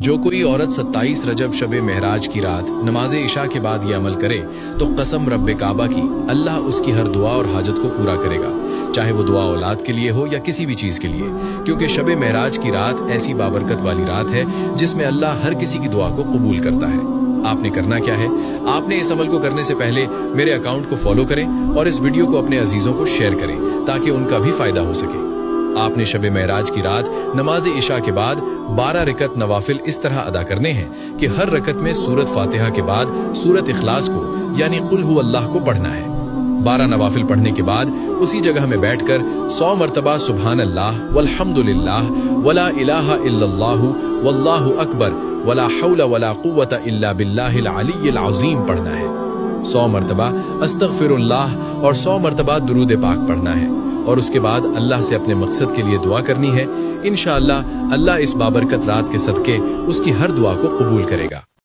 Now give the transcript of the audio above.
जो कोई औरत 27 रजब शब महराज की रात नमाज इशा के बाद ये अमल करे तो कसम रब्बे काबा की अल्लाह उसकी हर दुआ और हाजत को पूरा करेगा, चाहे वो दुआ औलाद के लिए हो या किसी भी चीज़ के लिए, क्योंकि शब महराज की रात ऐसी बाबरकत वाली रात है जिसमें अल्लाह हर किसी की दुआ को कबूल करता है। आपने करना क्या है, आपने इस अमल को करने से पहले मेरे अकाउंट को फॉलो करें और इस वीडियो को अपने अजीजों को शेयर करें ताकि उनका भी फायदा हो सके। आपने शब महराज की रात नमाज इशा के बाद 12 रकत नवाफिल इस तरह अदा करने हैं कि हर रकत में सूरत फातिहा के बाद सूरत इखलास को यानी कुल हु अल्लाह को पढ़ना है। 12 नवाफिल पढ़ने के बाद उसी जगह में बैठकर 100 मरतबा सुभान अल्लाह वल्हम्दुलिल्लाह वला इलाहा इल्लल्लाहु वल्लाहु अकबर वला हौला वला कुव्वता इल्ला बिल्लाहिल अलिय्यिल अज़ीम पढ़ना है। 100 मरतबा अस्तगफिरुल्लाह और 100 मरतबा दुरूद पाक पढ़ना है और उसके बाद अल्लाह से अपने मकसद के लिए दुआ करनी है। इंशाअल्लाह अल्लाह इस बाबरकत रात के सदके उसकी हर दुआ को कबूल करेगा।